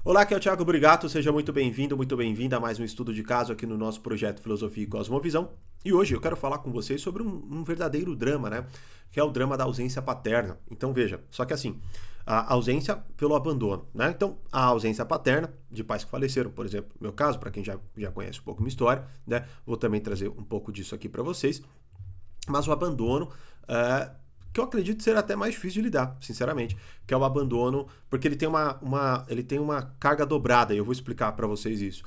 Olá, aqui é o Thiago Brigato, seja muito bem-vindo, muito bem-vinda a mais um estudo de caso aqui no nosso projeto Filosofia e Cosmovisão. E hoje eu quero falar com vocês sobre um verdadeiro drama, né? Que é o drama da ausência paterna. Então veja, só que assim, a ausência pelo abandono, né? Então, a ausência paterna de pais que faleceram, por exemplo, no meu caso, para quem já conhece um pouco minha história, né? Vou também trazer um pouco disso aqui para vocês. Mas o abandono, que eu acredito ser até mais difícil de lidar, sinceramente, que é o abandono, porque ele tem uma carga dobrada, e eu vou explicar para vocês isso,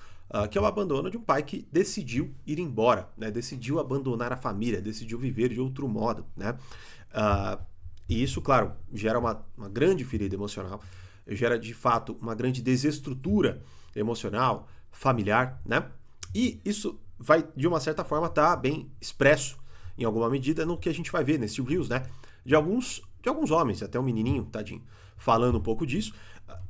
que é o abandono de um pai que decidiu ir embora, né? Decidiu abandonar a família, decidiu viver de outro modo, né? E isso, claro, gera uma grande ferida emocional, gera de fato uma grande desestrutura emocional, familiar, né? E isso vai, de uma certa forma, estar bem expresso em alguma medida no que a gente vai ver nesse Reels, né? De alguns homens, até um menininho, tadinho, falando um pouco disso.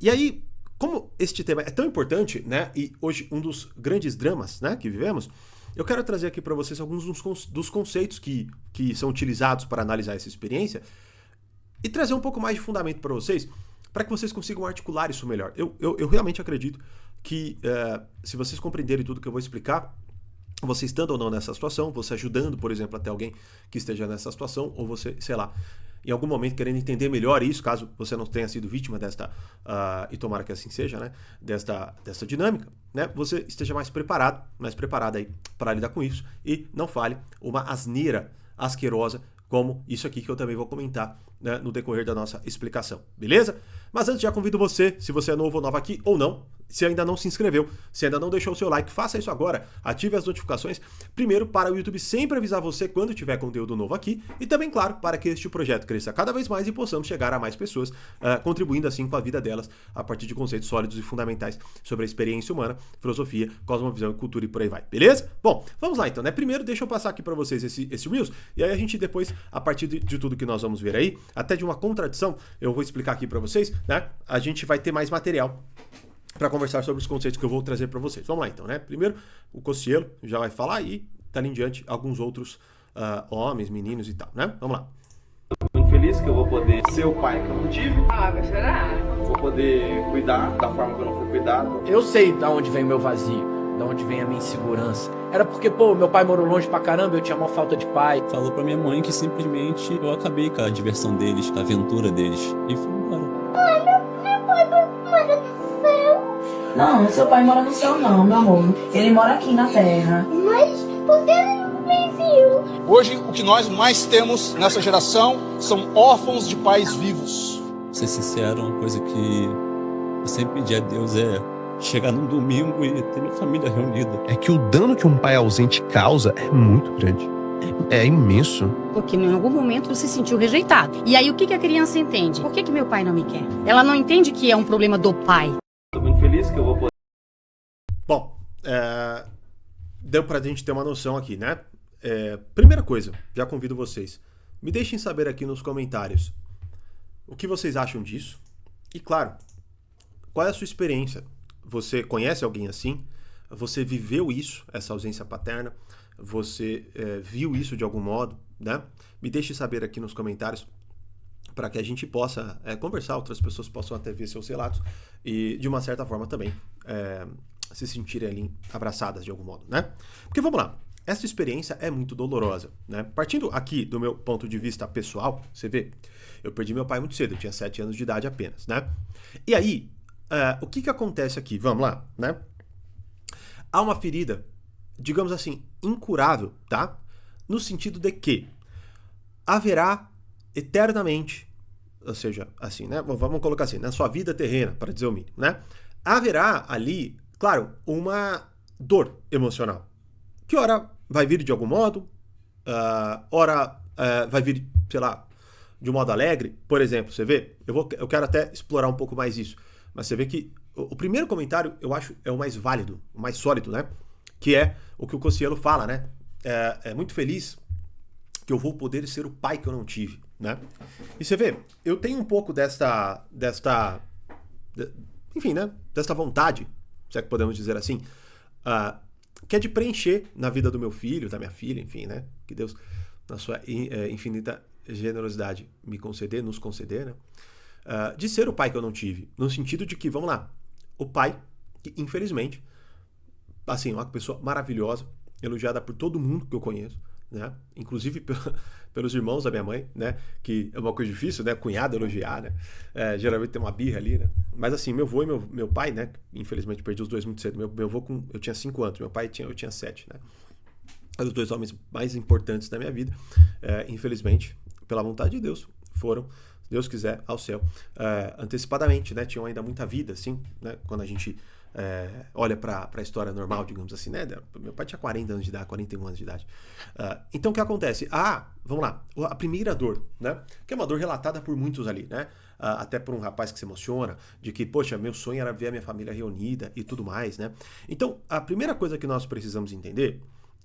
E aí, como este tema é tão importante, né? E hoje um dos grandes dramas, né, que vivemos, eu quero trazer aqui para vocês alguns dos conceitos que são utilizados para analisar essa experiência e trazer um pouco mais de fundamento para que vocês consigam articular isso melhor. Eu realmente acredito que se vocês compreenderem tudo que eu vou explicar, você estando ou não nessa situação, você ajudando, por exemplo, até alguém que esteja nessa situação, ou você, sei lá, em algum momento querendo entender melhor isso, caso você não tenha sido vítima desta, e tomara que assim seja, né, desta dinâmica, né, você esteja mais preparado aí para lidar com isso e não fale uma asneira asquerosa como isso aqui que eu também vou comentar, né, no decorrer da nossa explicação, beleza? Mas antes já convido você, se você é novo ou nova aqui ou não, se ainda não se inscreveu, se ainda não deixou o seu like, faça isso agora, ative as notificações, primeiro para o YouTube sempre avisar você quando tiver conteúdo novo aqui, e também, claro, para que este projeto cresça cada vez mais e possamos chegar a mais pessoas, contribuindo assim com a vida delas, a partir de conceitos sólidos e fundamentais sobre a experiência humana, filosofia, cosmovisão, cultura e por aí vai, beleza? Bom, vamos lá então, né? Primeiro, deixa eu passar aqui para vocês esse Reels, e aí a gente depois, a partir de tudo que nós vamos ver aí, até de uma contradição, eu vou explicar aqui para vocês, né? A gente vai ter mais material para conversar sobre os conceitos que eu vou trazer para vocês. Vamos lá então, né? Primeiro, o Cossielo já vai falar e dali em diante alguns outros homens, meninos e tal, né? Vamos lá. Infeliz que eu vou poder ser o pai que eu não tive. Ah, vai chorar. Vou poder cuidar da forma que eu não fui cuidado. Eu sei da onde vem o meu vazio, da onde vem a minha insegurança. Era porque, meu pai morou longe pra caramba, eu tinha uma falta de pai. Falou pra minha mãe que simplesmente eu acabei com a diversão deles, com a aventura deles. E fui embora. Não, seu pai mora no céu não, meu amor. Ele mora aqui na terra. Mas por que ele não me viu? Hoje, o que nós mais temos nessa geração são órfãos de pais vivos. Pra ser sincero, uma coisa que eu sempre pedi a Deus é chegar num domingo e ter minha família reunida. É que o dano que um pai ausente causa é muito grande. É imenso. Porque em algum momento você se sentiu rejeitado. E aí o que a criança entende? Por que meu pai não me quer? Ela não entende que é um problema do pai. Tô muito feliz que eu vou poder. Bom, deu pra gente ter uma noção aqui, né? Primeira coisa, já convido vocês, me deixem saber aqui nos comentários o que vocês acham disso. E claro, qual é a sua experiência? Você conhece alguém assim? Você viveu isso, essa ausência paterna? Você viu isso de algum modo, né? Me deixe saber aqui nos comentários para que a gente possa conversar, outras pessoas possam até ver seus relatos e, de uma certa forma, também se sentirem ali abraçadas de algum modo, né? Porque, vamos lá, essa experiência é muito dolorosa, né? Partindo aqui do meu ponto de vista pessoal, você vê, eu perdi meu pai muito cedo, eu tinha 7 anos de idade apenas, né? E aí, o que acontece aqui? Vamos lá, né? Há uma ferida, digamos assim, incurável, tá? No sentido de que haverá eternamente, ou seja, assim, né? Vamos colocar assim, na sua vida terrena, para dizer o mínimo, né? Haverá ali, claro, uma dor emocional, que ora vai vir de algum modo, ora vai vir, sei lá, de um modo alegre, por exemplo, você vê? Eu quero até explorar um pouco mais isso, mas você vê que o primeiro comentário, eu acho, é o mais válido, o mais sólido, né? Que é o que o Cossielo fala, né? É muito feliz que eu vou poder ser o pai que eu não tive, né? E você vê, eu tenho um pouco enfim, né? Desta vontade, se é que podemos dizer assim, que é de preencher na vida do meu filho, da minha filha, enfim, né? Que Deus, na sua infinita generosidade, nos conceder, né? De ser o pai que eu não tive. No sentido de que, vamos lá, o pai, que infelizmente, assim, uma pessoa maravilhosa, elogiada por todo mundo que eu conheço, né? Inclusive pelos irmãos da minha mãe, né? Que é uma coisa difícil, né? Cunhado elogiar, né? Geralmente tem uma birra ali, né? Mas assim, meu avô e meu pai, né? Infelizmente perdi os dois muito cedo. Meu avô eu tinha 5 anos, meu pai eu tinha 7, né? Os dois homens mais importantes da minha vida, infelizmente, pela vontade de Deus, foram, se Deus quiser, ao céu, antecipadamente, né? Tinham ainda muita vida, assim, né? Quando a gente olha para a história normal, digamos assim, né? Meu pai tinha 40 anos de idade, 41 anos de idade. Então, o que acontece? Vamos lá, a primeira dor, né? Que é uma dor relatada por muitos ali, né? Até por um rapaz que se emociona, de que, poxa, meu sonho era ver a minha família reunida e tudo mais, né? Então, a primeira coisa que nós precisamos entender,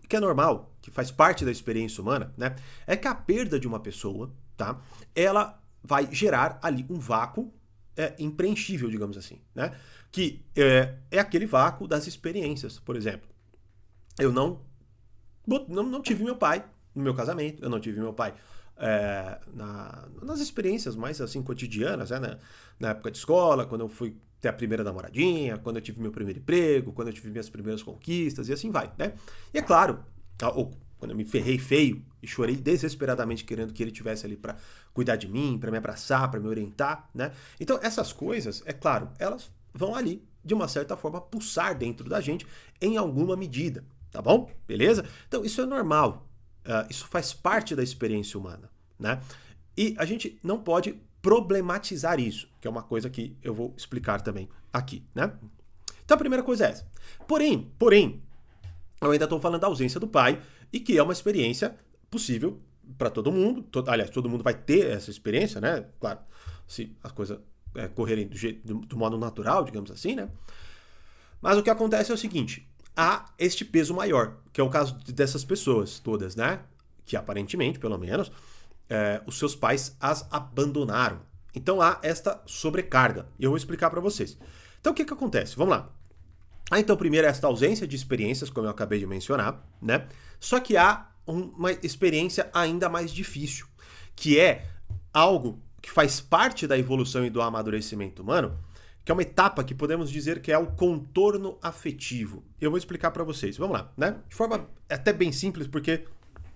que é normal, que faz parte da experiência humana, né? É que a perda de uma pessoa, tá? Ela vai gerar ali um vácuo impreenchível, digamos assim, né? Que é aquele vácuo das experiências, por exemplo. Eu não tive meu pai no meu casamento, eu não tive meu pai nas experiências mais assim cotidianas, né? Na época de escola, quando eu fui ter a primeira namoradinha, quando eu tive meu primeiro emprego, quando eu tive minhas primeiras conquistas, e assim vai, né? E é claro, quando eu me ferrei feio e chorei desesperadamente querendo que ele estivesse ali para cuidar de mim, para me abraçar, para me orientar, né? Então essas coisas, é claro, elas vão ali, de uma certa forma, pulsar dentro da gente em alguma medida, tá bom? Beleza? Então isso é normal, isso faz parte da experiência humana, né? E a gente não pode problematizar isso, que é uma coisa que eu vou explicar também aqui, né? Então a primeira coisa é essa. Porém, eu ainda estou falando da ausência do pai e que é uma experiência possível para todo mundo. Aliás, todo mundo vai ter essa experiência, né? Claro, se as coisas correrem do modo natural, digamos assim, né? Mas o que acontece é o seguinte, há este peso maior, que é o caso dessas pessoas todas, né? Que aparentemente, pelo menos, os seus pais as abandonaram. Então há esta sobrecarga. E eu vou explicar para vocês. Então o que acontece? Vamos lá. Então primeiro esta ausência de experiências, como eu acabei de mencionar, né? Só que há uma experiência ainda mais difícil, que é algo que faz parte da evolução e do amadurecimento humano, que é uma etapa que podemos dizer que é o contorno afetivo. Eu vou explicar para vocês. Vamos lá, né? De forma até bem simples, porque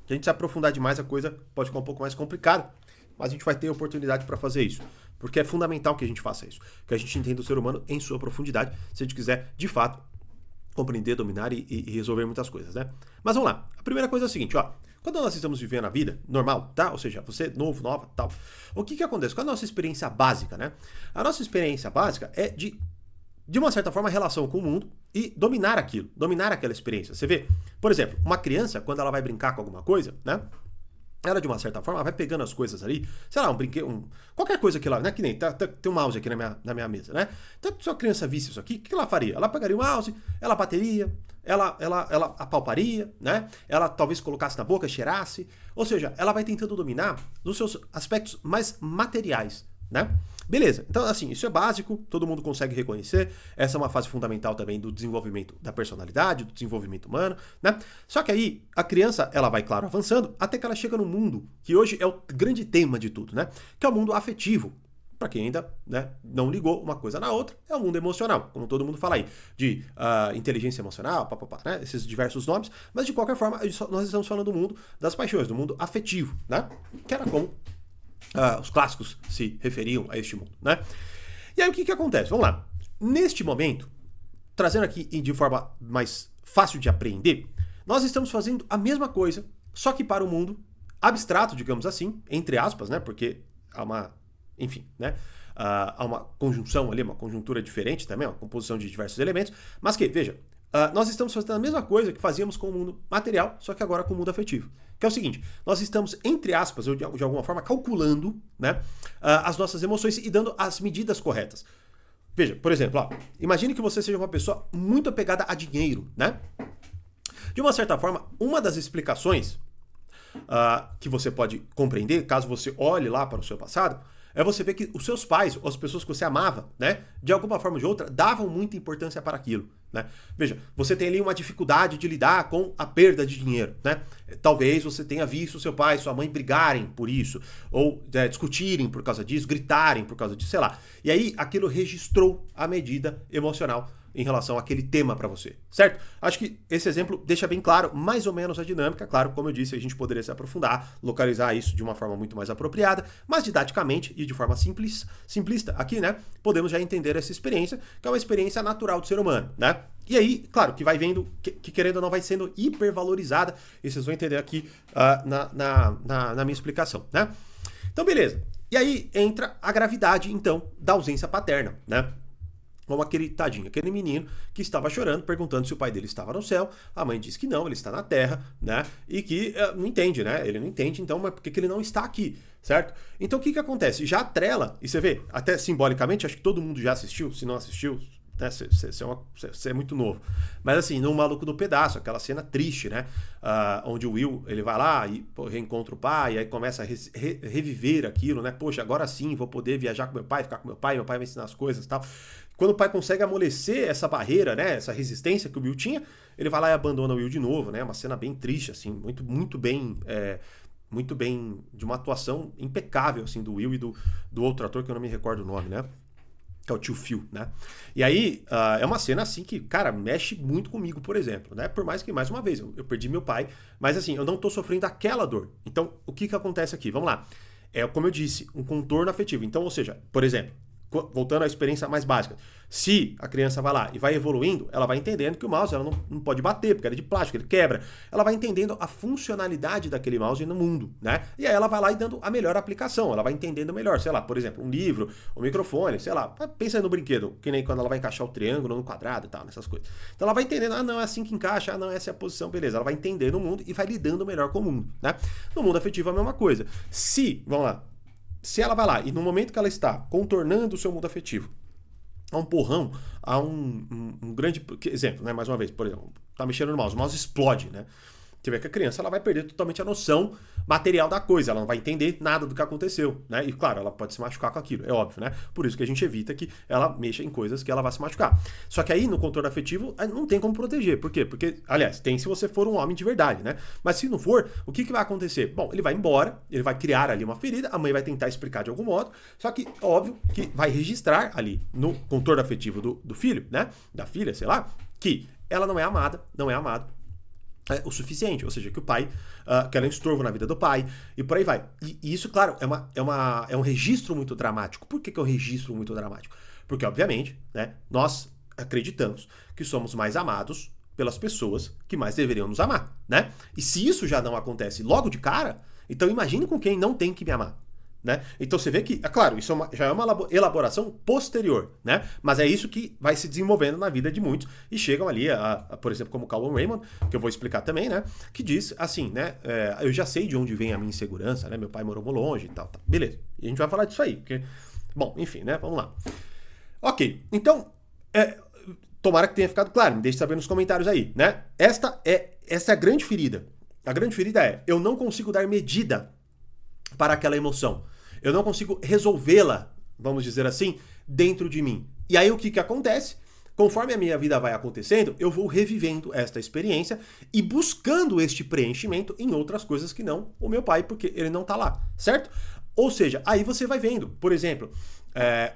se a gente se aprofundar demais, a coisa pode ficar um pouco mais complicada, mas a gente vai ter oportunidade para fazer isso, porque é fundamental que a gente faça isso, que a gente entenda o ser humano em sua profundidade, se a gente quiser, de fato, compreender, dominar e resolver muitas coisas, né? Mas vamos lá. A primeira coisa é a seguinte, ó. Quando nós estamos vivendo a vida normal, tá? Ou seja, você novo, nova, tal. O que acontece? Qual é a nossa experiência básica, né? A nossa experiência básica é de uma certa forma, relação com o mundo e dominar aquilo, dominar aquela experiência. Você vê, por exemplo, uma criança, quando ela vai brincar com alguma coisa, né? Ela, de uma certa forma, vai pegando as coisas ali, sei lá, um brinquedo, qualquer coisa que ela, né, que nem, tem um mouse aqui na minha mesa, né? Então, se a criança visse isso aqui, o que ela faria? Ela pegaria o mouse, ela bateria, ela apalparia, né? Ela talvez colocasse na boca, cheirasse, ou seja, ela vai tentando dominar nos seus aspectos mais materiais, né? Beleza, então assim, isso é básico, todo mundo consegue reconhecer, essa é uma fase fundamental também do desenvolvimento da personalidade, do desenvolvimento humano, né? Só que aí a criança, ela vai, claro, avançando, até que ela chega no mundo, que hoje é o grande tema de tudo, né? Que é o mundo afetivo. Para quem ainda, né, não ligou uma coisa na outra, é o mundo emocional, como todo mundo fala aí, de inteligência emocional, né? Esses diversos nomes, mas de qualquer forma, nós estamos falando do mundo das paixões, do mundo afetivo, né? Que era como os clássicos se referiam a este mundo, né? E aí o que acontece? Vamos lá. Neste momento, trazendo aqui de forma mais fácil de aprender, nós estamos fazendo a mesma coisa, só que para o mundo abstrato, digamos assim, entre aspas, né? Porque há uma, enfim, né? Há uma conjunção ali, uma conjuntura diferente também, uma composição de diversos elementos, mas que, veja, nós estamos fazendo a mesma coisa que fazíamos com o mundo material, só que agora com o mundo afetivo. Que é o seguinte, nós estamos, entre aspas, ou de alguma forma, calculando, né, as nossas emoções e dando as medidas corretas. Veja, por exemplo, imagine que você seja uma pessoa muito apegada a dinheiro, né? De uma certa forma, uma das explicações que você pode compreender, caso você olhe lá para o seu passado, é você ver que os seus pais, ou as pessoas que você amava, né, de alguma forma ou de outra, davam muita importância para aquilo. né? Veja, você tem ali uma dificuldade de lidar com a perda de dinheiro, né? Talvez você tenha visto seu pai e sua mãe brigarem por isso, ou discutirem por causa disso, gritarem por causa disso, sei lá. E aí aquilo registrou a medida emocional em relação àquele tema para você, certo? Acho que esse exemplo deixa bem claro mais ou menos a dinâmica. Claro, como eu disse, a gente poderia se aprofundar, localizar isso de uma forma muito mais apropriada, mas didaticamente e de forma simplista aqui, né? Podemos já entender essa experiência, que é uma experiência natural do ser humano, né? E aí, claro, que vai vendo que querendo ou não vai sendo hipervalorizada, e vocês vão entender aqui na minha explicação, né? Então, beleza. E aí entra a gravidade, então, da ausência paterna, né? Como aquele menino que estava chorando, perguntando se o pai dele estava no céu. A mãe diz que não, ele está na terra, né? E que não entende, né? Ele não entende, então, mas por que ele não está aqui, certo? Então, o que acontece? Já atrela, e você vê, até simbolicamente, acho que todo mundo já assistiu, se não assistiu, né? Você é muito novo. Mas assim, no Maluco no Pedaço, aquela cena triste, né? Onde o Will, ele vai lá e reencontra o pai, e aí começa a reviver aquilo, né? Poxa, agora sim vou poder viajar com meu pai, ficar com meu pai vai ensinar as coisas e tal. Quando o pai consegue amolecer essa barreira, né, essa resistência que o Will tinha, ele vai lá e abandona o Will de novo, né? Uma cena bem triste, assim, muito bem, de uma atuação impecável, assim, do Will e do outro ator, que eu não me recordo o nome, né? Que é o tio Phil, né? E aí, é uma cena, assim, que, cara, mexe muito comigo, por exemplo, né? Por mais que, mais uma vez, eu perdi meu pai, mas, assim, eu não tô sofrendo aquela dor. Então, o que acontece aqui? Vamos lá. Como eu disse, um contorno afetivo. Então, ou seja, por exemplo, voltando à experiência mais básica, se a criança vai lá e vai evoluindo, ela vai entendendo que o mouse ela não pode bater, porque ele é de plástico, ele quebra. Ela vai entendendo a funcionalidade daquele mouse no mundo, né? E aí ela vai lá e dando a melhor aplicação, ela vai entendendo melhor, sei lá, por exemplo, um livro, um microfone, sei lá, pensa no brinquedo, que nem quando ela vai encaixar o triângulo no quadrado e tal, nessas coisas. Então ela vai entendendo, não, é assim que encaixa, não, essa é a posição, beleza. Ela vai entendendo o mundo e vai lidando melhor com o mundo, né? No mundo afetivo é a mesma coisa. Vamos lá, se ela vai lá e no momento que ela está contornando o seu mundo afetivo, há um porrão, há um grande exemplo, né? Mais uma vez, por exemplo, tá mexendo no mouse, o mouse explode, né? Você vê que a criança ela vai perder totalmente a noção material da coisa, ela não vai entender nada do que aconteceu, né? E claro, ela pode se machucar com aquilo, é óbvio, né? Por isso que a gente evita que ela mexa em coisas que ela vai se machucar. Só que aí no contorno afetivo não tem como proteger. Por quê? Porque, aliás, tem se você for um homem de verdade, né? Mas se não for, o que vai acontecer? Bom, ele vai embora, ele vai criar ali uma ferida, a mãe vai tentar explicar de algum modo, só que, óbvio, que vai registrar ali no contorno afetivo do filho, né? Da filha, sei lá, que ela não é amada, não é amado o suficiente, ou seja, que o pai, que ela é um estorvo na vida do pai, e por aí vai. E isso, claro, é um registro muito dramático. Por que é um registro muito dramático? Porque, obviamente, né, nós acreditamos que somos mais amados pelas pessoas que mais deveriam nos amar, né? E se isso já não acontece logo de cara, então imagine com quem não tem que me amar. Né? Então você vê que, é claro, isso já é uma elaboração posterior, né? Mas é isso que vai se desenvolvendo na vida de muitos e chegam ali, por exemplo, como Calvin Raymond, que eu vou explicar também, né? Que diz assim, né? Eu já sei de onde vem a minha insegurança, né? Meu pai morou longe e tal. Beleza, e a gente vai falar disso aí, porque... Bom, enfim, né? Vamos lá. Ok, então, tomara que tenha ficado claro, me deixe saber nos comentários aí, né? Essa é a grande ferida. A grande ferida é, eu não consigo dar medida para aquela emoção. Eu não consigo resolvê-la, vamos dizer assim, dentro de mim. E aí o que acontece? Conforme a minha vida vai acontecendo, eu vou revivendo esta experiência e buscando este preenchimento em outras coisas que não o meu pai, porque ele não tá lá, certo? Ou seja, aí você vai vendo, por exemplo,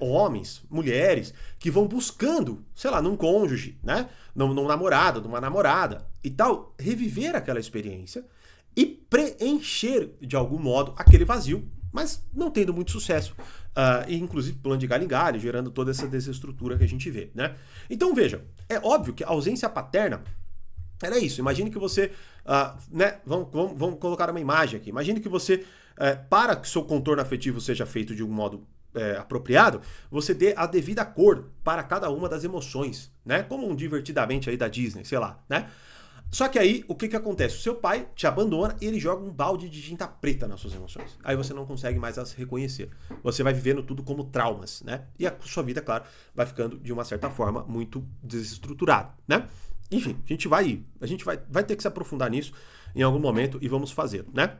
homens, mulheres, que vão buscando, sei lá, num cônjuge, né? Num namorado, numa namorada e tal, reviver aquela experiência e preencher, de algum modo, aquele vazio, mas não tendo muito sucesso. E inclusive pulando de galho em galho, gerando toda essa desestrutura que a gente vê, né? Então veja, é óbvio que a ausência paterna era isso. Imagine que você, né? Vamos colocar uma imagem aqui. Imagine que você, para que o seu contorno afetivo seja feito de um modo apropriado, você dê a devida cor para cada uma das emoções, né? Como um Divertidamente aí da Disney, sei lá, né? Só que aí, o que acontece? O seu pai te abandona e ele joga um balde de tinta preta nas suas emoções. Aí você não consegue mais as reconhecer. Você vai vivendo tudo como traumas, né? E a sua vida, claro, vai ficando, de uma certa forma, muito desestruturada, né? Enfim, a gente vai ter que se aprofundar nisso em algum momento e vamos fazer, né?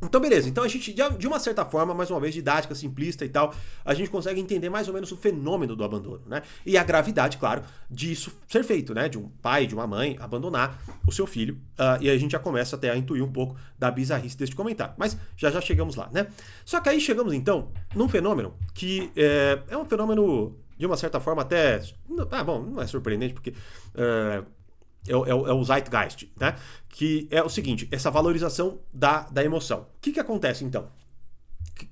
Então, beleza. Então, a gente, de uma certa forma, mais uma vez, didática, simplista e tal, a gente consegue entender mais ou menos o fenômeno do abandono, né? E a gravidade, claro, disso ser feito, né? De um pai, de uma mãe abandonar o seu filho. E aí a gente já começa até a intuir um pouco da bizarrice deste comentário. Mas já chegamos lá, né? Só que aí chegamos, então, num fenômeno que é um fenômeno, de uma certa forma, até... bom, não é surpreendente, porque... É o Zeitgeist, né? Que é o seguinte, essa valorização da emoção. O que acontece, então?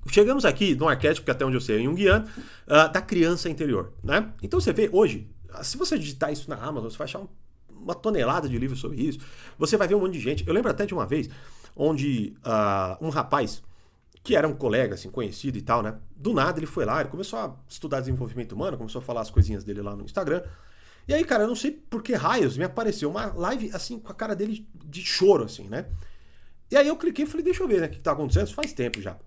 Chegamos aqui no arquétipo, que até onde eu sei é junguiano, da criança interior, né? Então você vê hoje, se você digitar isso na Amazon, você vai achar uma tonelada de livros sobre isso, você vai ver um monte de gente. Eu lembro até de uma vez, onde um rapaz, que era um colega, assim, conhecido e tal, né? Do nada ele foi lá, ele começou a estudar desenvolvimento humano, começou a falar as coisinhas dele lá no Instagram. E aí, cara, eu não sei por que raios me apareceu uma live, assim, com a cara dele de choro, assim, né? E aí eu cliquei e falei, deixa eu ver, né, o que tá acontecendo, isso faz tempo já.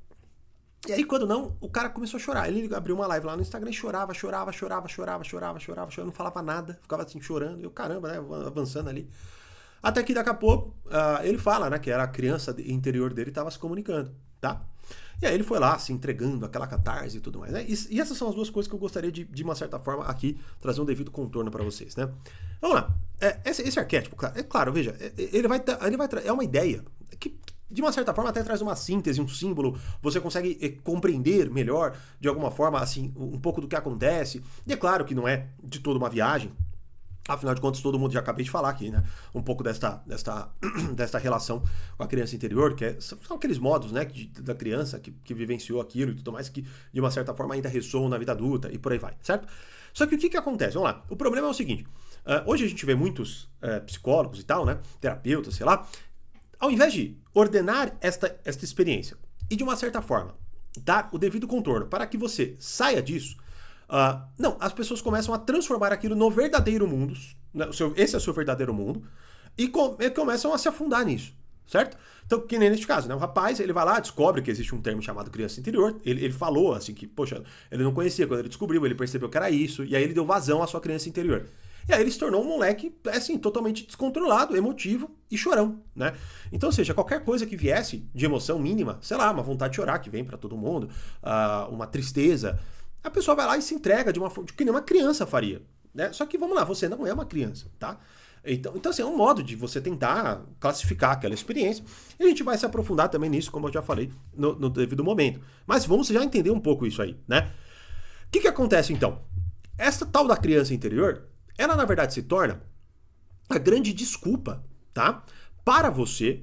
E aí, quando não, o cara começou a chorar. Ele abriu uma live lá no Instagram e chorava, não falava nada, ficava assim, chorando. E eu, caramba, né, avançando ali. Até que daqui a pouco, ele fala, né, que era a criança interior dele tava se comunicando, tá? E aí ele foi lá, se entregando, aquela catarse e tudo mais, né? E essas são as duas coisas que eu gostaria de uma certa forma, aqui, trazer um devido contorno para vocês, né? Vamos lá. Esse arquétipo, claro, veja, ele vai é uma ideia que, de uma certa forma, até traz uma síntese, um símbolo, você consegue compreender melhor, de alguma forma, assim, um pouco do que acontece. E é claro que não é de toda uma viagem. Afinal de contas, todo mundo já acabei de falar aqui, né? Um pouco desta relação com a criança interior, que são aqueles modos, né, da criança que vivenciou aquilo e tudo mais, que de uma certa forma ainda ressoam na vida adulta e por aí vai, certo? Só que o que acontece? Vamos lá. O problema é o seguinte. Hoje a gente vê muitos psicólogos e tal, né? Terapeutas, sei lá. Ao invés de ordenar esta experiência e, de uma certa forma, dar o devido contorno para que você saia disso, não, as pessoas começam a transformar aquilo no verdadeiro mundo, né? Esse é o seu verdadeiro mundo, e começam a se afundar nisso, certo? Então, que nem neste caso, né? O rapaz, ele vai lá, descobre que existe um termo chamado criança interior, ele falou assim que, poxa, ele não conhecia, quando ele descobriu, ele percebeu que era isso, e aí ele deu vazão à sua criança interior. E aí ele se tornou um moleque, assim, totalmente descontrolado, emotivo e chorão, né? Então, ou seja, qualquer coisa que viesse de emoção mínima, sei lá, uma vontade de chorar que vem pra todo mundo, uma tristeza, a pessoa vai lá e se entrega de uma forma que nem uma criança faria, né? Só que, vamos lá, você não é uma criança, tá? Então assim, é um modo de você tentar classificar aquela experiência, e a gente vai se aprofundar também nisso, como eu já falei, no devido momento. Mas vamos já entender um pouco isso aí, né? O que acontece, então? Essa tal da criança interior, ela, na verdade, se torna a grande desculpa, tá? Para você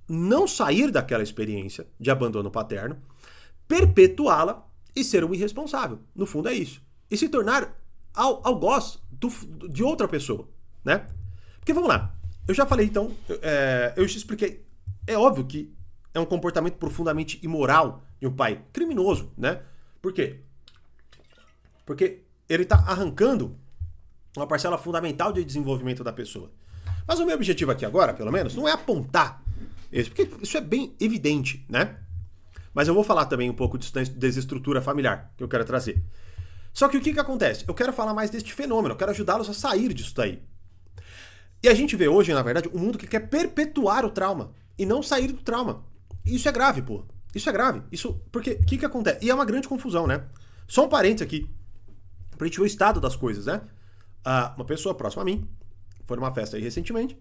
não sair daquela experiência de abandono paterno, perpetuá-la e ser um irresponsável. No fundo é isso. E se tornar algoz de outra pessoa, né? Porque vamos lá. Eu já falei, então, eu te expliquei. É óbvio que é um comportamento profundamente imoral de um pai criminoso, né? Por quê? Porque ele está arrancando uma parcela fundamental de desenvolvimento da pessoa. Mas o meu objetivo aqui agora, pelo menos, não é apontar isso, porque isso é bem evidente, né? Mas eu vou falar também um pouco disso da desestrutura familiar que eu quero trazer. Só que o que acontece? Eu quero falar mais deste fenômeno, eu quero ajudá-los a sair disso daí. E a gente vê hoje, na verdade, um mundo que quer perpetuar o trauma e não sair do trauma. E isso é grave, pô. Isso é grave. Porque o que acontece? E é uma grande confusão, né? Só um parênteses aqui, pra gente ver o estado das coisas, né? Uma pessoa próxima a mim foi numa festa aí recentemente.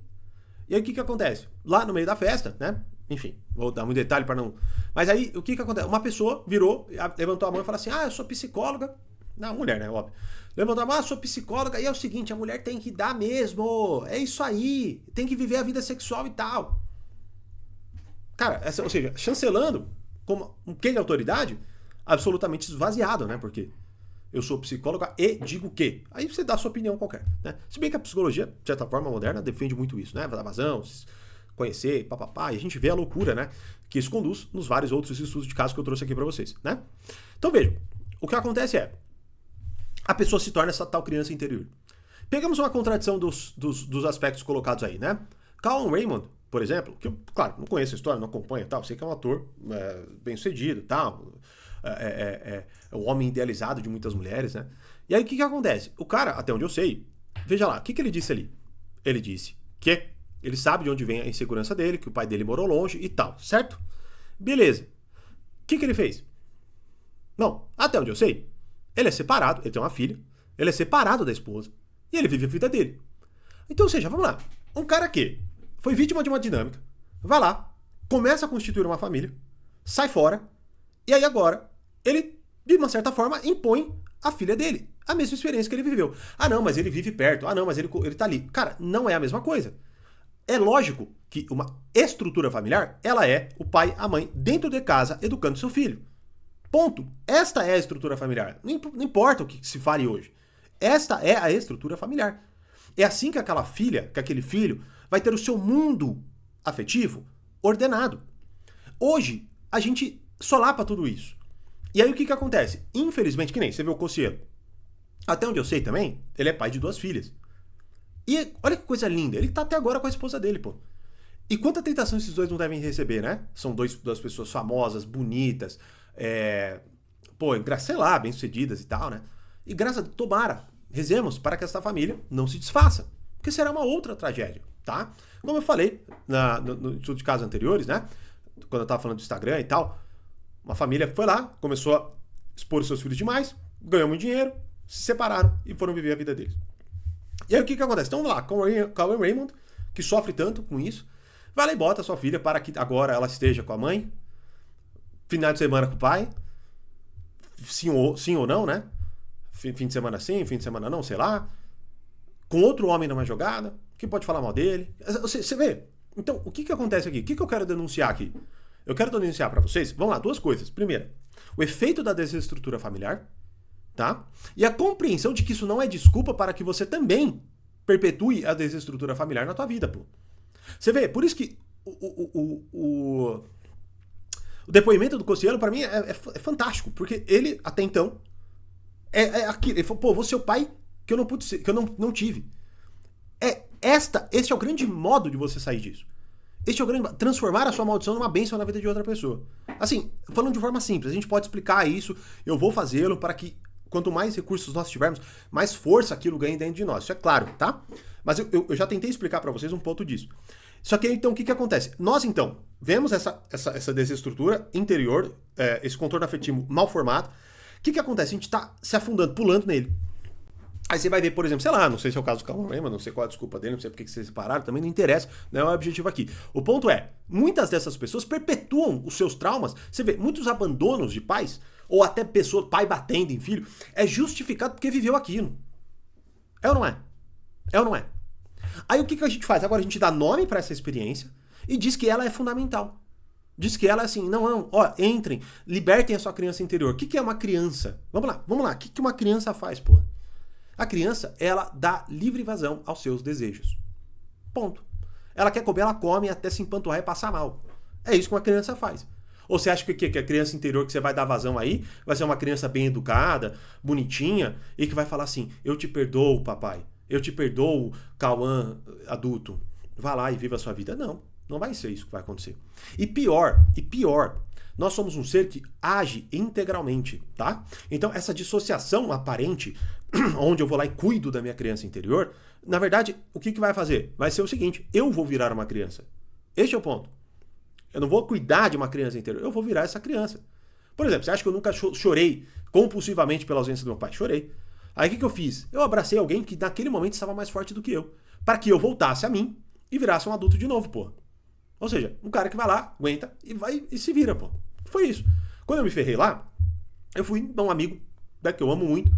E aí o que acontece? Lá no meio da festa, né? Enfim, vou dar muito detalhe para não... Mas aí, o que acontece? Uma pessoa virou, levantou a mão e falou assim, eu sou psicóloga. Não, mulher, né? Óbvio. Levantou a mão, sou psicóloga, e é o seguinte, a mulher tem que dar mesmo. É isso aí. Tem que viver a vida sexual e tal. Cara, ou seja, chancelando como um quê de autoridade absolutamente esvaziado, né? Porque eu sou psicóloga e digo que. Aí você dá a sua opinião qualquer, né? Se bem que a psicologia, de certa forma, moderna, defende muito isso, né? Vai dar vazão, conhecer, papapá, e a gente vê a loucura, né, que isso conduz nos vários outros estudos de caso que eu trouxe aqui pra vocês, né? Então vejam, o que acontece é, a pessoa se torna essa tal criança interior. Pegamos uma contradição dos aspectos colocados aí, né? Callum Raymond, por exemplo, que eu, claro, não conheço a história, não acompanho e tal, sei que é um ator bem sucedido e tal, é o homem idealizado de muitas mulheres, né? E aí o que acontece? O cara, até onde eu sei, veja lá, o que ele disse ali? Ele disse que ele sabe de onde vem a insegurança dele, que o pai dele morou longe e tal, certo? Beleza. O que ele fez? Não, até onde eu sei, ele é separado, ele tem uma filha, ele é separado da esposa e ele vive a vida dele. Então, ou seja, vamos lá. Um cara que foi vítima de uma dinâmica, vai lá, começa a constituir uma família, sai fora, e aí agora ele, de uma certa forma, impõe à filha dele a mesma experiência que ele viveu. Ah, não, mas ele vive perto. Ah, não, mas ele tá ali. Cara, não é a mesma coisa. É lógico que uma estrutura familiar, ela é o pai, a mãe, dentro de casa, educando seu filho. Ponto. Esta é a estrutura familiar. Não importa o que se fale hoje. Esta é a estrutura familiar. É assim que aquela filha, que aquele filho, vai ter o seu mundo afetivo ordenado. Hoje, a gente solapa tudo isso. E aí o que acontece? Infelizmente, que nem você vê o Cossielo. Até onde eu sei também, ele é pai de 2 filhas. E olha que coisa linda, ele tá até agora com a esposa dele, pô. E quanta tentação esses dois não devem receber, né? São duas pessoas famosas, bonitas, sei lá, bem-sucedidas e tal, né? E graças a Deus, tomara, rezemos para que essa família não se desfaça. Porque será uma outra tragédia, tá? Como eu falei no estudo de casos anteriores, né? Quando eu tava falando do Instagram e tal, uma família foi lá, começou a expor os seus filhos demais, ganhou muito dinheiro, se separaram e foram viver a vida deles. E aí o que acontece? Então vamos lá, Cauã Raymond, que sofre tanto com isso, vai lá e bota a sua filha para que agora ela esteja com a mãe, final de semana com o pai, sim ou não, né? Fim de semana sim, fim de semana não, sei lá, com outro homem numa jogada, que pode falar mal dele. Você vê? Então, o que acontece aqui? O que eu quero denunciar aqui? Eu quero denunciar para vocês, vamos lá, 2 coisas. Primeiro, o efeito da desestrutura familiar, tá? E a compreensão de que isso não é desculpa para que você também perpetue a desestrutura familiar na tua vida, pô. Você vê, por isso que o depoimento do Cossielo, para mim, é fantástico, porque ele, até então, aquilo. Ele falou, pô, vou ser o pai que eu não pude ser, que eu não tive. Este é o grande modo de você sair disso. Este é o grande... Transformar a sua maldição numa bênção na vida de outra pessoa. Assim, falando de forma simples, a gente pode explicar isso, eu vou fazê-lo para que quanto mais recursos nós tivermos, mais força aquilo ganhe dentro de nós. Isso é claro, tá? Mas eu já tentei explicar para vocês um ponto disso. Só que então o que acontece? Nós então vemos essa desestrutura interior, esse contorno afetivo mal formado. O que acontece? A gente tá se afundando, pulando nele. Aí você vai ver, por exemplo, sei lá, não sei se é o caso do Cauã Raymond, não sei qual a desculpa dele, não sei por que vocês separaram, também não interessa, não é o objetivo aqui. O ponto é, muitas dessas pessoas perpetuam os seus traumas. Você vê, muitos abandonos de pais, ou até pessoa, pai batendo em filho, é justificado porque viveu aquilo. É ou não é? É ou não é? Aí o que a gente faz? Agora a gente dá nome para essa experiência e diz que ela é fundamental. Diz que ela é assim, não, ó, entrem, libertem a sua criança interior. O que é uma criança? Vamos lá, o que uma criança faz, pô? A criança, ela dá livre vazão aos seus desejos. Ponto. Ela quer comer, ela come até se empanturrar e passar mal. É isso que uma criança faz. Ou você acha que a criança interior que você vai dar vazão aí vai ser uma criança bem educada, bonitinha, e que vai falar assim, eu te perdoo, papai. Eu te perdoo, Cauã adulto. Vá lá e viva a sua vida. Não vai ser isso que vai acontecer. E pior, nós somos um ser que age integralmente, tá? Então, essa dissociação aparente, onde eu vou lá e cuido da minha criança interior, na verdade, o que vai fazer? Vai ser o seguinte, eu vou virar uma criança. Este é o ponto. Eu não vou cuidar de uma criança interior, eu vou virar essa criança. Por exemplo, você acha que eu nunca chorei compulsivamente pela ausência do meu pai? Chorei. Aí o que eu fiz? Eu abracei alguém que naquele momento estava mais forte do que eu, para que eu voltasse a mim e virasse um adulto de novo, pô. Ou seja, um cara que vai lá, aguenta e vai e se vira, pô. Foi isso. Quando eu me ferrei lá, eu fui dar um amigo, né, que eu amo muito.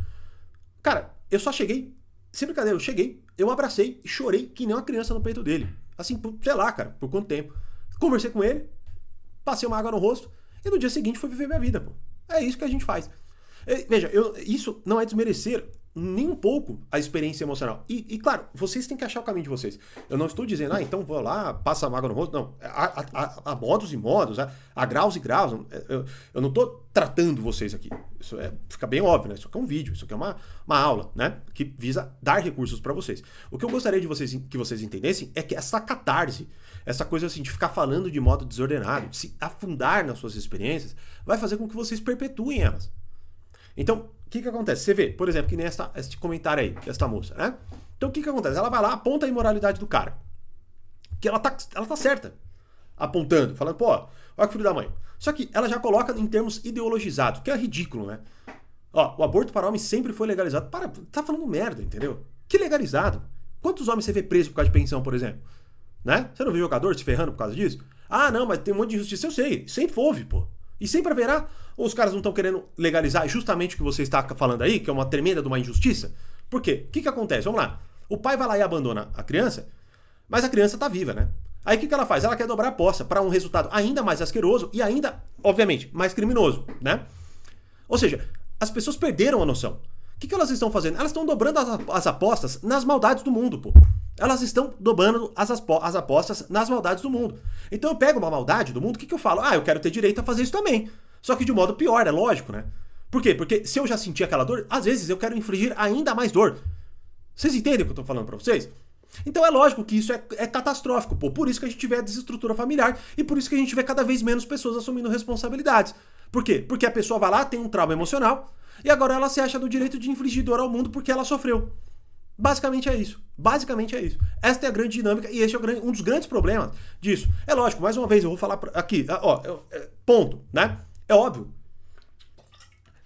Cara, eu só cheguei, sem brincadeira, eu cheguei, eu abracei e chorei que nem uma criança no peito dele. Assim, sei lá, cara, por quanto tempo. Conversei com ele, passei uma água no rosto e no dia seguinte fui viver minha vida, pô. É isso que a gente faz. Veja, isso não é desmerecer nem um pouco a experiência emocional. E claro, vocês têm que achar o caminho de vocês. Eu não estou dizendo, então vou lá, passa a água no rosto. Não, há modos e modos, há graus e graus. Eu não estou tratando vocês aqui. Isso fica bem óbvio, né? Isso aqui é um vídeo, isso aqui é uma aula, né? Que visa dar recursos para vocês. O que eu gostaria de que vocês entendessem é que essa catarse, essa coisa assim de ficar falando de modo desordenado, de se afundar nas suas experiências, vai fazer com que vocês perpetuem elas. Então, o que acontece? Você vê, por exemplo, que nem este comentário aí, desta moça, né? Então, o que acontece? Ela vai lá, aponta a imoralidade do cara. Que ela tá certa. apontando, falando, pô, olha que filho da mãe. Só que ela já coloca em termos ideologizados, que é ridículo, né? Ó, o aborto para homens sempre foi legalizado. Para, tá falando merda, entendeu? Que legalizado? Quantos homens você vê preso por causa de pensão, por exemplo? Né? Você não vê jogador se ferrando por causa disso? Ah, não, mas tem um monte de injustiça. Eu sei, sempre houve, pô. E sempre haverá. Ou os caras não estão querendo legalizar justamente o que você está falando aí, que é uma tremenda de uma injustiça? Por quê? O que acontece? Vamos lá. O pai vai lá e abandona a criança, mas a criança tá viva, né? Aí o que ela faz? Ela quer dobrar a aposta para um resultado ainda mais asqueroso e ainda, obviamente, mais criminoso, né? Ou seja, as pessoas perderam a noção. O que elas estão fazendo? Elas estão dobrando as apostas nas maldades do mundo, pô. Elas estão dobrando as apostas nas maldades do mundo. Então eu pego uma maldade do mundo, o que eu falo? Ah, eu quero ter direito a fazer isso também. Só que de modo pior, é lógico, né? Por quê? Porque se eu já senti aquela dor, às vezes eu quero infligir ainda mais dor. Vocês entendem o que eu tô falando pra vocês? Então é lógico que isso é catastrófico, pô. Por isso que a gente vê a desestrutura familiar e por isso que a gente vê cada vez menos pessoas assumindo responsabilidades. Por quê? Porque a pessoa vai lá, tem um trauma emocional e agora ela se acha do direito de infligir dor ao mundo porque ela sofreu. Basicamente é isso. Basicamente é isso. Esta é a grande dinâmica e este é um dos grandes problemas disso. É lógico, mais uma vez eu vou falar aqui, ponto, né? É óbvio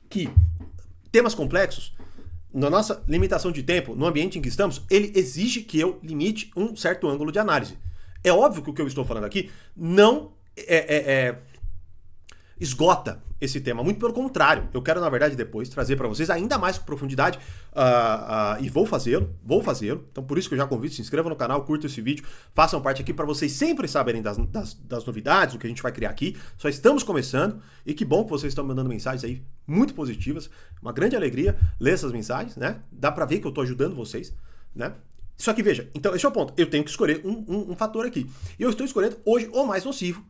que temas complexos, na nossa limitação de tempo, no ambiente em que estamos, ele exige que eu limite um certo ângulo de análise. É óbvio que o que eu estou falando aqui não esgota esse tema. Muito pelo contrário. Eu quero, na verdade, depois trazer para vocês ainda mais com profundidade e vou fazê-lo. Então, por isso que eu já convido, se inscrevam no canal, curtam esse vídeo, façam parte aqui para vocês sempre saberem das novidades, o que a gente vai criar aqui. Só estamos começando e que bom que vocês estão mandando mensagens aí muito positivas. Uma grande alegria ler essas mensagens, né? Dá para ver que eu estou ajudando vocês, né? Só que veja, então esse é o ponto. Eu tenho que escolher um fator aqui. E eu estou escolhendo hoje o mais nocivo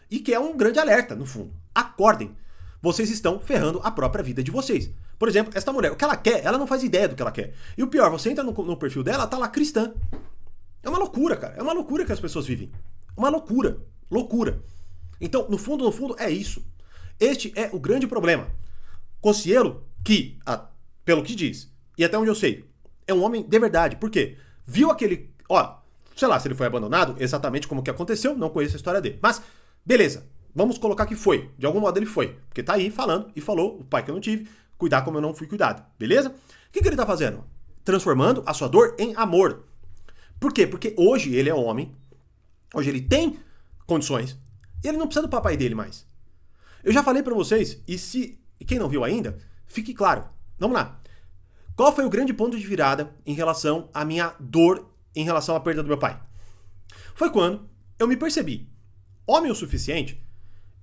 e que é um grande alerta, no fundo. Acordem. Vocês estão ferrando a própria vida de vocês. Por exemplo, esta mulher, o que ela quer, ela não faz ideia do que ela quer. E o pior, você entra no perfil dela, ela tá lá cristã. É uma loucura, cara. É uma loucura que as pessoas vivem. Uma loucura. Loucura. Então, no fundo, é isso. Este é o grande problema. Cossielo, que, pelo que diz, e até onde eu sei, é um homem de verdade. Por quê? Viu aquele... sei lá se ele foi abandonado, exatamente como que aconteceu, não conheço a história dele. Mas, beleza. Vamos colocar que foi. De algum modo ele foi. Porque tá aí falando e falou, o pai que eu não tive, cuidar como eu não fui cuidado. Beleza? O que ele tá fazendo? Transformando a sua dor em amor. Por quê? Porque hoje ele é homem, hoje ele tem condições, e ele não precisa do papai dele mais. Eu já falei pra vocês, e quem não viu ainda, fique claro. Vamos lá. Qual foi o grande ponto de virada em relação à minha dor, em relação à perda do meu pai? Foi quando eu me percebi homem o suficiente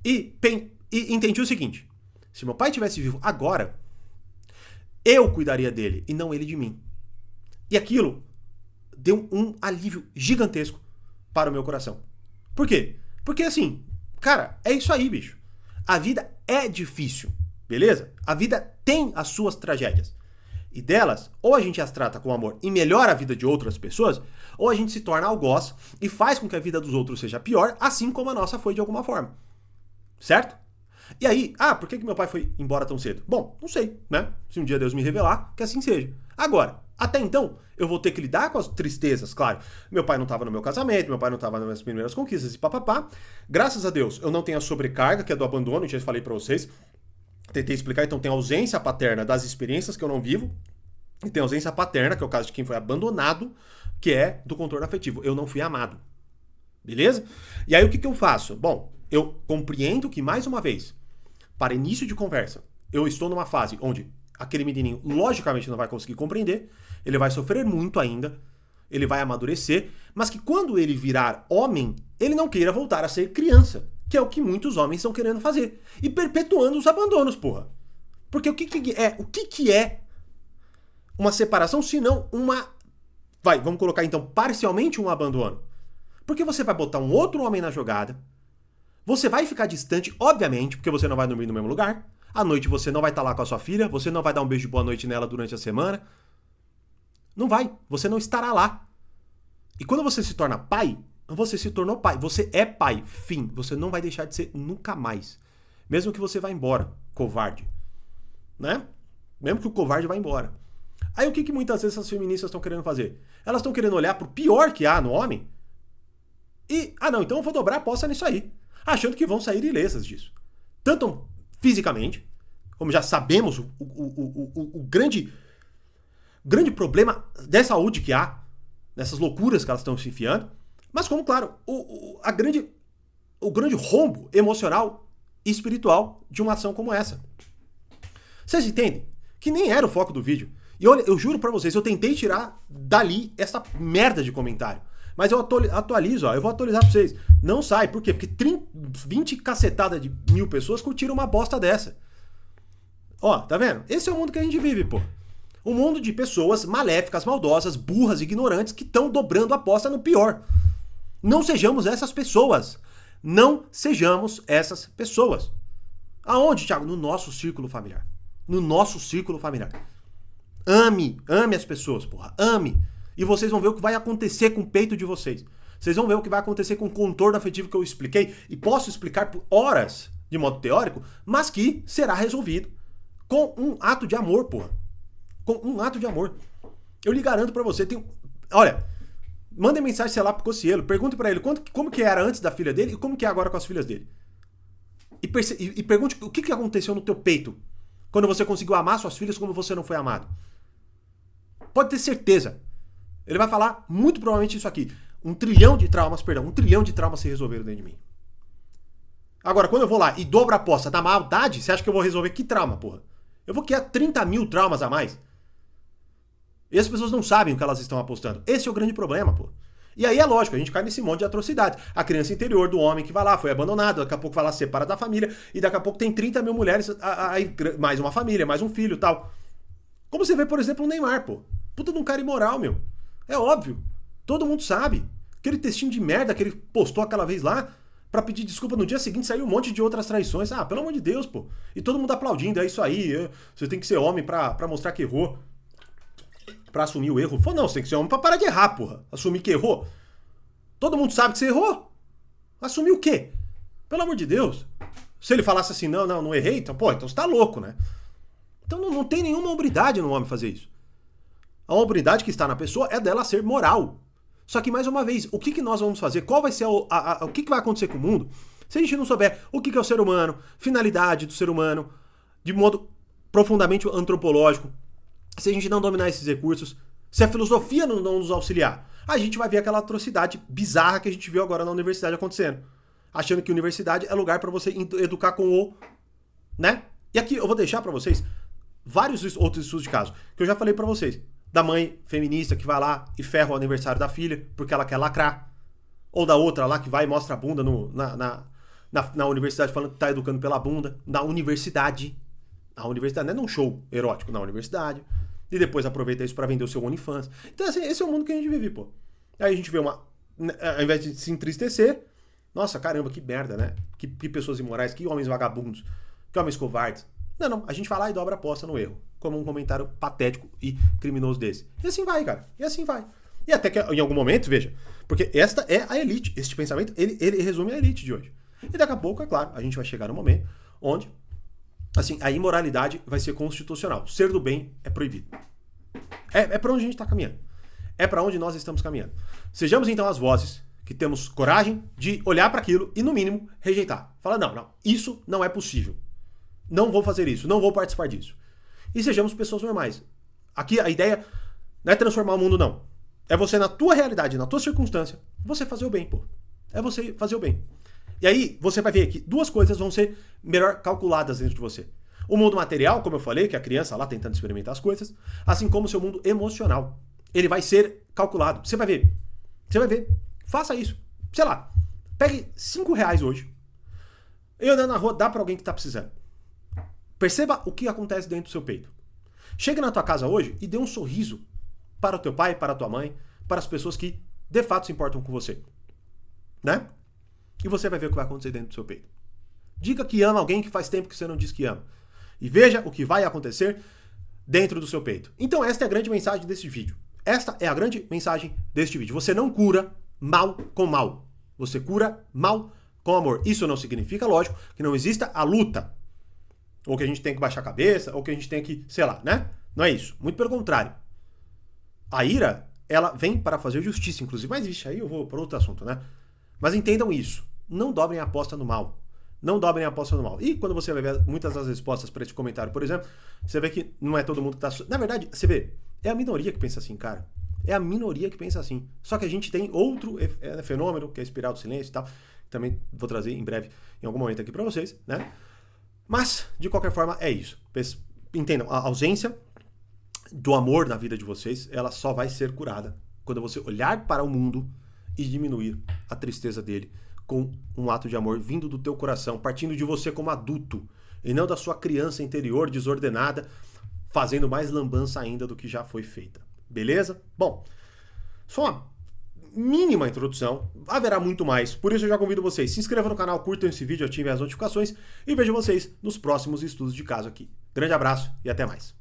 e entendi o seguinte: se meu pai estivesse vivo agora, eu cuidaria dele e não ele de mim. E aquilo deu um alívio gigantesco para o meu coração. Por quê? Porque assim, cara, é isso aí, bicho. A vida é difícil, beleza? A vida tem as suas tragédias. E delas, ou a gente as trata com amor e melhora a vida de outras pessoas, ou a gente se torna algoz e faz com que a vida dos outros seja pior, assim como a nossa foi de alguma forma. Certo? E aí, por que meu pai foi embora tão cedo? Bom, não sei, né? Se um dia Deus me revelar, que assim seja. Agora, até então, eu vou ter que lidar com as tristezas, claro. Meu pai não estava no meu casamento, meu pai não estava nas minhas primeiras conquistas e papapá. Graças a Deus, eu não tenho a sobrecarga, que é do abandono, já falei pra vocês. Tentei explicar, então tem a ausência paterna das experiências que eu não vivo, e tem a ausência paterna, que é o caso de quem foi abandonado, que é do contorno afetivo. Eu não fui amado. Beleza? E aí o que eu faço? Bom, eu compreendo que, mais uma vez, para início de conversa, eu estou numa fase onde aquele menininho logicamente não vai conseguir compreender, ele vai sofrer muito ainda, ele vai amadurecer, mas que quando ele virar homem, ele não queira voltar a ser criança, que é o que muitos homens estão querendo fazer, e perpetuando os abandonos, porra. Porque o que é uma separação, se não vamos colocar então parcialmente um abandono? Porque você vai botar um outro homem na jogada, você vai ficar distante, obviamente, porque você não vai dormir no mesmo lugar, à noite você não vai estar lá com a sua filha, você não vai dar um beijo de boa noite nela durante a semana, não vai, você não estará lá. E quando você se torna pai, você se tornou pai, você é pai, fim, você não vai deixar de ser nunca mais, mesmo que você vá embora, covarde, né? Mesmo que o covarde vá embora. Aí o que muitas vezes as feministas estão querendo fazer? Elas estão querendo olhar pro pior que há no homem E, não, então eu vou dobrar a aposta nisso aí. Achando que vão sair ilesas disso. Tanto fisicamente, como já sabemos o grande problema de saúde que há, nessas loucuras que elas estão se enfiando, mas como, claro, o grande rombo emocional e espiritual de uma ação como essa. Vocês entendem? Que nem era o foco do vídeo. E olha, eu juro pra vocês, eu tentei tirar dali essa merda de comentário. Mas eu atualizo, ó, eu vou atualizar pra vocês. Não sai, por quê? Porque 20 cacetada de 1000 pessoas curtiram uma bosta dessa. Ó, tá vendo? Esse é o mundo que a gente vive, pô. Um mundo de pessoas maléficas, maldosas, burras, ignorantes, que estão dobrando a aposta no pior. Não sejamos essas pessoas. Não sejamos essas pessoas. Aonde, Thiago? No nosso círculo familiar. No nosso círculo familiar. Ame as pessoas, porra. Ame. E vocês vão ver o que vai acontecer com o peito de vocês. Vocês vão ver o que vai acontecer com o contorno afetivo que eu expliquei. E posso explicar por horas, de modo teórico, mas que será resolvido com um ato de amor, porra. Com um ato de amor. Eu lhe garanto pra você. Olha, mandem mensagem, sei lá, pro Cocielo. Pergunte pra ele como que era antes da filha dele e como que é agora com as filhas dele. E pergunte o que aconteceu no teu peito quando você conseguiu amar suas filhas como você não foi amado. Pode ter certeza. Ele vai falar muito provavelmente isso aqui. 1 trilhão de traumas se resolveram dentro de mim. Agora, quando eu vou lá e dobro a aposta da maldade, você acha que eu vou resolver que trauma, porra? Eu vou criar 30 mil traumas a mais. E as pessoas não sabem o que elas estão apostando. Esse é o grande problema, pô. E aí é lógico, a gente cai nesse monte de atrocidade. A criança interior do homem que vai lá, foi abandonado, daqui a pouco vai lá, separa da família, e daqui a pouco tem 30 mil mulheres, mais uma família, mais um filho e tal. Como você vê, por exemplo, o Neymar, pô. Puta de um cara imoral, meu. É óbvio. Todo mundo sabe. Aquele textinho de merda que ele postou aquela vez lá, pra pedir desculpa no dia seguinte, saiu um monte de outras traições. Ah, pelo amor de Deus, pô. E todo mundo aplaudindo, é isso aí, você tem que ser homem pra mostrar que errou. Pra assumir o erro. Não, você tem que ser homem pra parar de errar, porra. Assumir que errou. Todo mundo sabe que você errou. Assumir o quê? Pelo amor de Deus. Se ele falasse assim, não errei, então, pô, então você tá louco, né? Então não tem nenhuma hombridade no homem fazer isso. A hombridade que está na pessoa é dela ser moral. Só que, mais uma vez, o que nós vamos fazer? Qual vai ser o que vai acontecer com o mundo? Se a gente não souber o que é o ser humano, finalidade do ser humano, de modo profundamente antropológico, se a gente não dominar esses recursos, se a filosofia não nos auxiliar, a gente vai ver aquela atrocidade bizarra que a gente viu agora na universidade acontecendo. Achando que universidade é lugar para você educar com o... né? E aqui eu vou deixar para vocês vários outros estudos de caso, que eu já falei para vocês. Da mãe feminista que vai lá e ferra o aniversário da filha porque ela quer lacrar. Ou da outra lá que vai e mostra a bunda na universidade falando que tá educando pela bunda. Na universidade. Na universidade, não é num show erótico, na universidade. E depois aproveita isso pra vender o seu OnlyFans. Então, assim, esse é o mundo que a gente vive, pô. Aí a gente vê ao invés de se entristecer, nossa, caramba, que merda, né? Que pessoas imorais, que homens vagabundos, que homens covardes. Não, a gente vai lá e dobra a aposta no erro. Como um comentário patético e criminoso desse. E assim vai, cara. E assim vai. E até que em algum momento, veja, porque esta é a elite. Este pensamento, ele resume a elite de hoje. E daqui a pouco, é claro, a gente vai chegar no momento onde, assim, a imoralidade vai ser constitucional. Ser do bem é proibido. É para onde a gente está caminhando. É para onde nós estamos caminhando. Sejamos então as vozes que temos coragem de olhar para aquilo e, no mínimo, rejeitar. Fala, não, isso não é possível. Não vou fazer isso, não vou participar disso. E sejamos pessoas normais. Aqui a ideia não é transformar o mundo, não. É você, na tua realidade, na tua circunstância, você fazer o bem, pô. É você fazer o bem. E aí você vai ver que duas coisas vão ser melhor calculadas dentro de você. O mundo material, como eu falei, que é a criança lá tentando experimentar as coisas, assim como o seu mundo emocional. Ele vai ser calculado. Você vai ver. Você vai ver. Faça isso. Sei lá. Pegue R$5 hoje. E andando na rua, dá pra alguém que tá precisando. Perceba o que acontece dentro do seu peito. Chegue na tua casa hoje e dê um sorriso para o teu pai, para a tua mãe, para as pessoas que de fato se importam com você. Né? E você vai ver o que vai acontecer dentro do seu peito. Diga que ama alguém que faz tempo que você não diz que ama. E veja o que vai acontecer dentro do seu peito. Então esta é a grande mensagem deste vídeo. Esta é a grande mensagem deste vídeo. Você não cura mal com mal. Você cura mal com amor. Isso não significa, lógico, que não exista a luta. Ou que a gente tem que baixar a cabeça, ou que a gente tem que, sei lá, né? Não é isso. Muito pelo contrário. A ira, ela vem para fazer justiça, inclusive. Mas, vixe, aí eu vou para outro assunto, né? Mas entendam isso. Não dobrem a aposta no mal. Não dobrem a aposta no mal. E quando você vai ver muitas das respostas para esse comentário, por exemplo, você vê que não é todo mundo que está... Na verdade, você vê, é a minoria que pensa assim, cara. É a minoria que pensa assim. Só que a gente tem outro fenômeno, que é a espiral do silêncio e tal. Também vou trazer em breve, em algum momento aqui para vocês, né? Mas, de qualquer forma, é isso. Entendam, a ausência do amor na vida de vocês, ela só vai ser curada quando você olhar para o mundo e diminuir a tristeza dele com um ato de amor vindo do teu coração, partindo de você como adulto, e não da sua criança interior desordenada, fazendo mais lambança ainda do que já foi feita. Beleza? Bom, só uma mínima introdução, haverá muito mais, por isso eu já convido vocês, se inscrevam no canal, curtam esse vídeo, ativem as notificações e vejo vocês nos próximos estudos de caso aqui. Grande abraço e até mais.